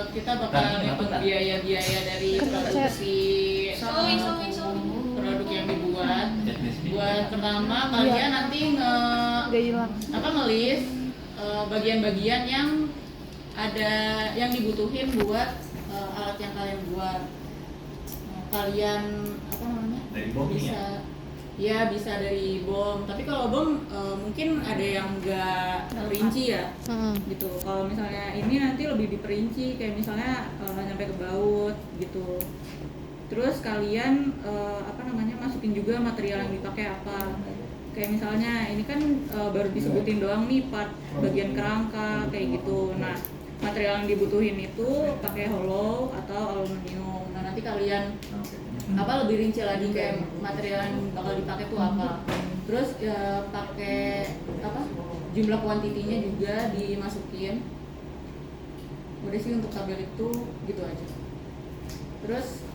kita bakal ngitung biaya-biaya dari produksi produk yang dibuat. Buat pertama kalian nanti ngelis bagian-bagian yang ada yang dibutuhin buat alat yang kalian buat. Kalian bisa ya bisa dari bom, tapi kalau bom mungkin ada yang nggak rinci ya gitu. Kalau misalnya ini nanti lebih diperinci, kayak misalnya sampai ke baut gitu. Terus kalian masukin juga material yang dipakai apa. Kayak misalnya ini kan baru disebutin doang nih part bagian kerangka kayak gitu. Nah, material yang dibutuhin itu pakai hollow atau aluminium. Nah, nanti kalian lebih rinci lagi kayak material yang bakal dipakai tuh apa. Terus pakai jumlah kuantitinya juga dimasukin. Udah sih untuk tabel itu gitu aja. Terus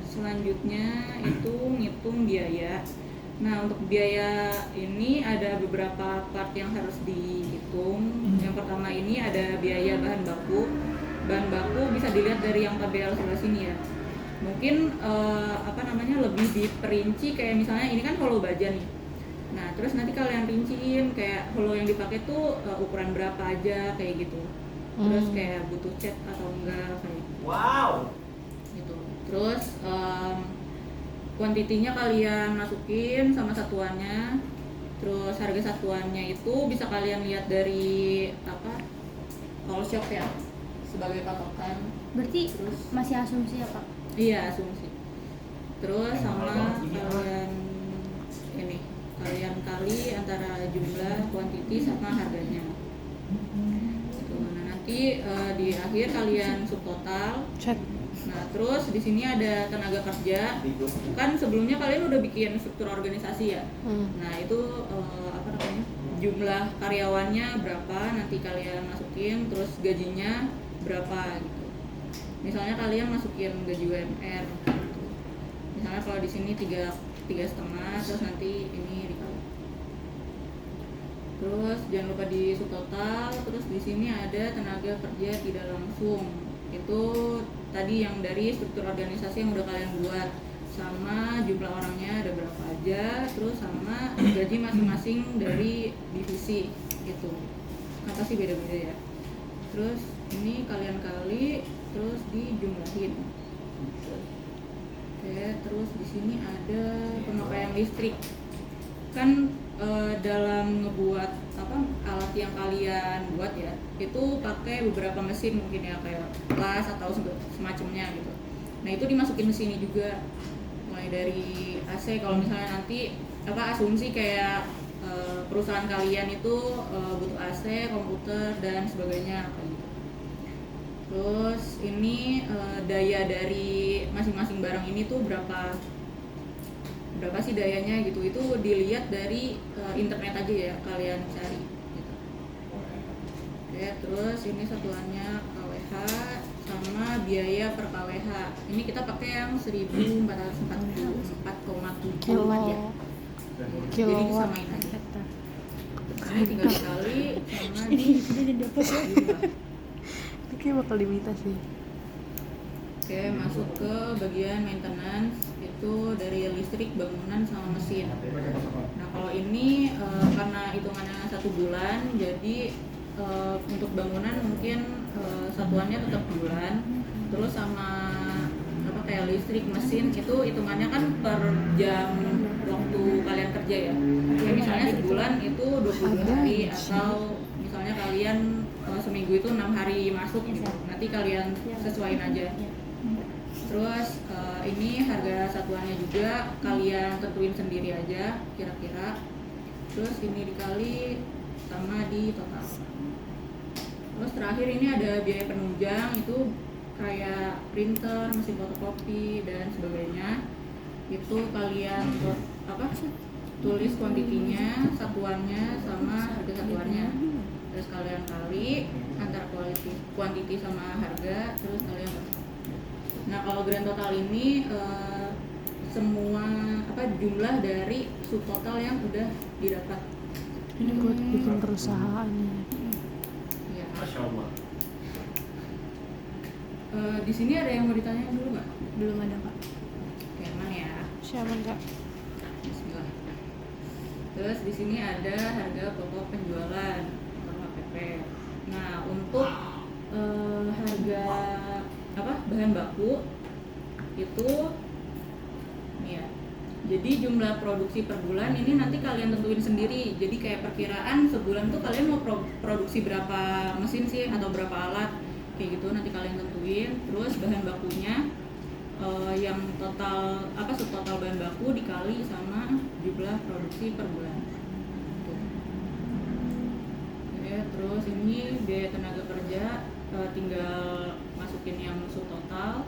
selanjutnya itu ngitung biaya. Nah, untuk biaya ini ada beberapa part yang harus dihitung. Yang pertama ini ada biaya bahan baku. Bahan baku bisa dilihat dari yang tabel sebelah sini ya. Mungkin lebih diperinci kayak misalnya ini kan hollow baja nih. Nah, terus nanti kalian rinciin kayak hollow yang dipakai tuh ukuran berapa aja kayak gitu. Terus kayak butuh cat atau enggak kayak gitu. Wow. Gitu. Terus kuantitinya kalian masukin sama satuannya. Terus harga satuannya itu bisa kalian lihat dari all shop ya sebagai patokan. Berarti terus masih asumsi ya Pak? Iya, asumsi. Terus sama kalian kali antara jumlah, kuantiti sama harganya. Gitu. Nah, nanti di akhir kalian subtotal. Nah, terus di sini ada tenaga kerja. Kan sebelumnya kalian udah bikin struktur organisasi ya. Nah, itu jumlah karyawannya berapa nanti kalian masukin, terus gajinya berapa gitu. Misalnya kalian masukin gaji UMR gitu. Misalnya kalau di sini 3,5, terus nanti ini dikali. Terus jangan lupa di subtotal. Terus di sini ada tenaga kerja tidak langsung. Itu tadi yang dari struktur organisasi yang udah kalian buat, sama jumlah orangnya ada berapa aja, terus sama gaji masing-masing dari divisi gitu. Apa sih beda-beda ya. Terus ini kalian kali, terus dijumlahin. Oke, terus di sini ada pemakaian listrik. Kan dalam ngebuat alat yang kalian buat ya, itu pakai beberapa mesin mungkin ya, kayak las atau semacamnya gitu. Nah, itu dimasukin ke sini juga. Mulai dari AC, kalau misalnya nanti asumsi kayak perusahaan kalian itu butuh AC, komputer dan sebagainya gitu. Terus ini daya dari masing-masing barang ini tuh berapa sih dayanya gitu. Itu dilihat dari internet aja ya, kalian cari gitu. Oke, terus ini satuannya kWh sama biaya per kWh. Ini kita pakai yang 1444,7 watt ya. Jadi disamain aja. Ini tinggal dikali sama ini dapat ya. Oke, bakal diminta sih. Oke, masuk ke bagian maintenance, itu dari listrik, bangunan sama mesin. Nah, kalau ini karena hitungannya 1 bulan, jadi untuk bangunan mungkin satuannya tetap bulan. Terus sama kayak listrik, mesin itu hitungannya kan per jam waktu kalian kerja ya. Kayak misalnya sebulan itu 22 hari, atau misalnya kalian seminggu itu 6 hari masuk gitu. Nanti kalian sesuaiin aja. Terus ini harga satuannya juga kalian tentuin sendiri aja kira-kira. Terus ini dikali sama di total. Terus terakhir ini ada biaya penunjang, itu kayak printer, mesin fotokopi dan sebagainya. Itu kalian tulis kuantitinya, satuannya sama harga satuannya. Terus kalian kali antara kuantiti sama harga, terus kalian. Nah, kalau grand total ini semua jumlah dari subtotal yang udah didapat. Ini buat bikin perusahaan. Ya. Masya Allah. Di sini ada yang mau ditanyain dulu nggak? Belum ada kak. Oke, aman ya. Siapa Kak? Bismillah. Terus di sini ada harga pokok penjualan atau HPP. Nah, untuk harga bahan baku itu nih ya. Jadi jumlah produksi per bulan ini nanti kalian tentuin sendiri. Jadi kayak perkiraan sebulan tuh kalian mau produksi berapa mesin sih atau berapa alat kayak gitu nanti kalian tentuin. Terus bahan bakunya yang total subtotal bahan baku dikali sama jumlah produksi per bulan. Tuh. Oke, terus ini biaya tenaga kerja tinggal masukin yang subtotal,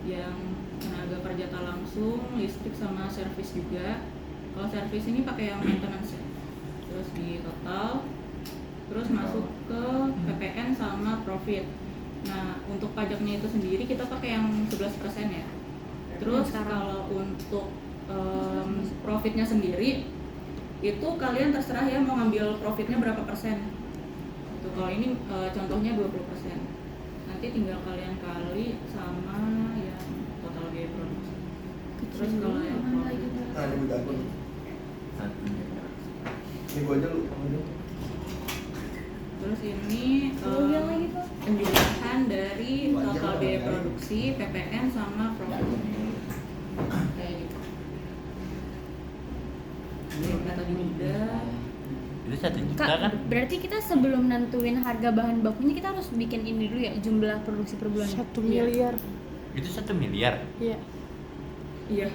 yang tenaga kerja tak langsung, listrik sama servis juga. Kalau servis ini pakai yang maintenance ya. Terus di total, terus masuk ke PPN sama profit. Nah, untuk pajaknya itu sendiri kita pakai yang 11% ya. Terus kalau untuk profitnya sendiri itu kalian terserah ya mau ngambil profitnya berapa persen. Itu kalau ini contohnya 20%. Nanti tinggal kalian kali sama yang total biaya produksi. Terus kalau yang profit, ini udah aku. Ini gua aja lu. terus ini penjumlahan dari total biaya produksi, PPN sama profit. Kayak gitu. Yang tadi udah. Itu 1 juta Kak, kan? berarti kita sebelum nentuin harga bahan bakunya kita harus bikin ini dulu ya, jumlah produksi per bulan. 1 miliar. Itu 1 miliar. Iya. Iya.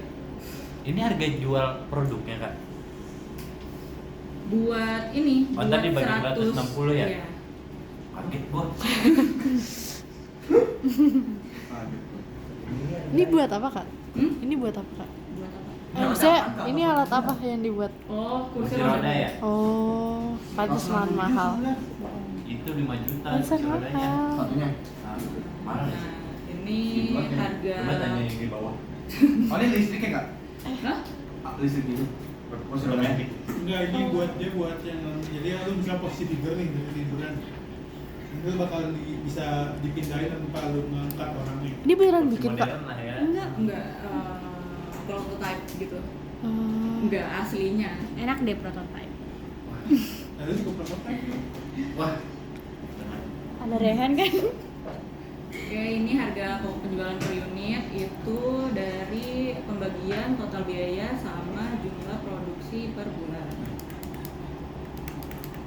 Ini harga jual produknya kak? Buat ini. Oh, buat tadi bagi 160 ya? Iya. Kaget gua. Ini buat apa Kak? Hmm? Ini buat apa Kak? Buat apa? Maksudnya ini alat apa yang dibuat? Oh, kursi Kursi roda ya? Oh, pantesan mahal. Itu 5 juta Pantesan kursi rodanya. mahal. Satunya. Ah, mahal. Nah, ini harga. Coba tanya yang di bawah. Oh, ini listriknya enggak? Hah? Listrik itu. Kursi roda. Enggak, ini buat yang jadi lu bisa posisi tidur nih dari tiduran. Itu bakal bisa dipindahin tanpa lu ngangkat orangnya. Ini beneran Kursi bikin Kak? modern lah ya. Enggak prototype gitu. Oh. Enggak aslinya. Enak deh prototype. Nah, itu juga prototype. Wah, Ada Rehan kan? Oke, ini harga pokok penjualan per unit itu dari pembagian total biaya sama jumlah produksi per bulan.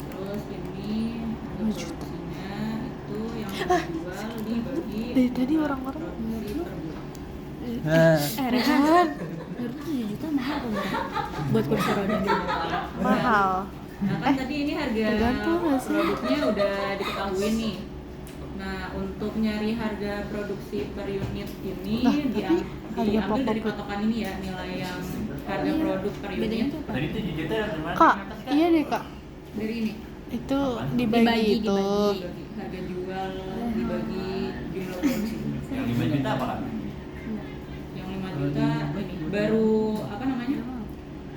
Terus ini harga produksinya itu yang dijual dibagi dari tadi jumlah orang-orang produksi per bulan. Rehan. Menurut 7 juta mahal kok Bang? Buat kursi roda. Mahal. Nah kan tadi ini harga tergantung nggak sih? produknya udah diketahui nih. Nah untuk nyari harga produksi per unit ini Nah, tapi harga diambil dari pokok- patokan ini ya, nilai yang harga produk per Bedanya unit tuh apa? Tadi 7 juta dari mana? Kak, Di atas, iya deh Kak. dari ini. Itu Apaan? dibagi itu. Dibagi harga jual dibagi jumlah produksi. Yang 5 juta apa kak? Yang 5 juta ini baru apa namanya?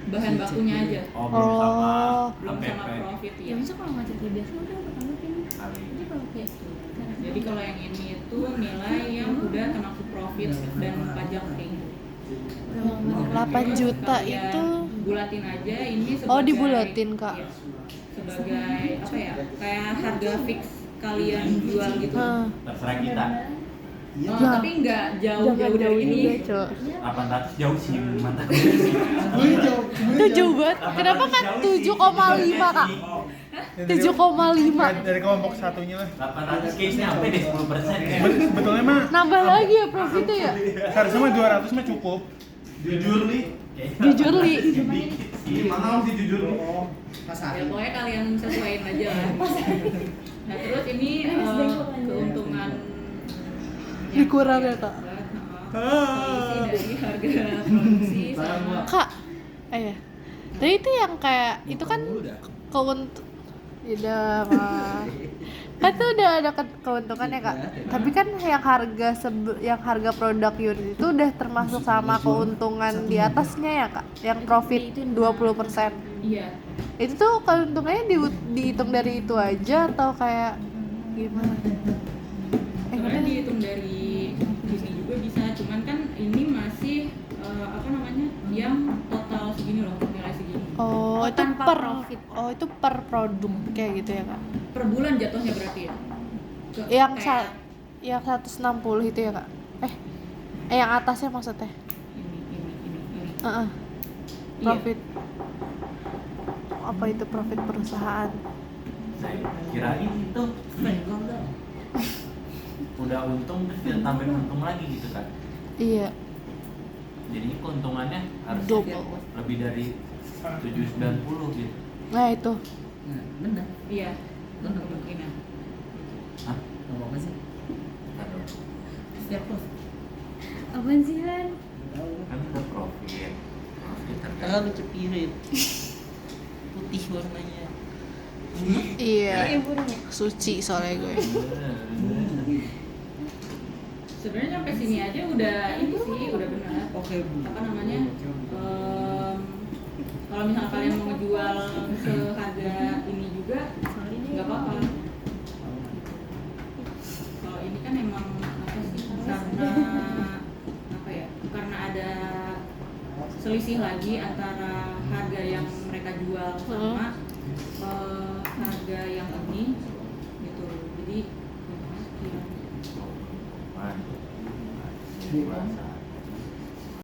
Bahan bakunya aja. Oh, belum sama Oh. Belum sama HPP. profit Ya ya. bisa kalau ngajar kayak biasa udah aku tanggapin. Kali. Jadi kalau kayak Jadi kalau yang ini itu nilai yang udah termasuk profit dan pajak kayak gitu. 8 juta Kalian itu. bulatin aja ini sebagai Oh, dibulatin, Kak. iya, sebagai apa ya? Kayak harga fix kalian jual gitu. Hah. Terserah kita. Oh, Ya. tapi nggak jauh Jangan dari jauh ini. juga, Cok. 800 jauh sih mata. Itu jauh banget. Kenapa kan 7,5 Kak? 7,5. Dari kelompok satunya lah. 800 case nyampe deh 10% ya. Sebetulnya mah Nambah lagi ya profitnya ya? seharusnya mah 200 mah cukup. jujur nih. Jujur Li. Ini mahal sih jujur nih. Ya pokoknya kalian sesuaiin aja lah. Nah terus ini keuntungan yang Dikurang ya, kalian Kak? dapat, selisih dari harga produksi sama Kak, ya. Tapi itu yang kayak itu kan tidak mah. Kan tuh udah ada keuntungannya Kak. Tapi kan yang harga produk unit itu udah termasuk sama keuntungan di atasnya ya Kak. Yang profit 20%. iya. Itu tuh keuntungannya dihitung dari itu aja atau kayak gimana? Sebenarnya dihitung dari bisa, cuman kan ini masih apa namanya, yang total segini loh, nilai segini Oh, itu tanpa per profit. Oh, itu per produk kayak gitu ya, Kak. per bulan jatuhnya berarti ya. Yang Kayak yang 160 itu ya, Kak. Yang atasnya maksudnya. ini. Heeh. Iya. Profit. Apa itu profit perusahaan? Saya kirain itu udah untung terus kita tambahin untung lagi gitu kan. Iya, Jadinya keuntungannya harus double. lebih dari 790 gitu. Nah, itu. Nah, benar. Iya, kemungkinan. Hah? Ngomong apa sih? Aduh, Setiap pos. Apaan sih Han? Tahu. kan udah profit. Profit harga. Ah, lu cepirit. Putih warnanya. Iya. Iya burung ya. Suci soalnya gue. Sebenarnya sampai sini aja udah ini sih, udah benar. Oke, Bu. Apa namanya? Kalau misalnya kalian mau ngejual seharga ini juga, nggak apa-apa. Kalau ini kan emang apa sih? Karena apa ya? Karena ada selisih lagi antara harga yang mereka jual sama harga yang ini gitu. Jadi Puasa.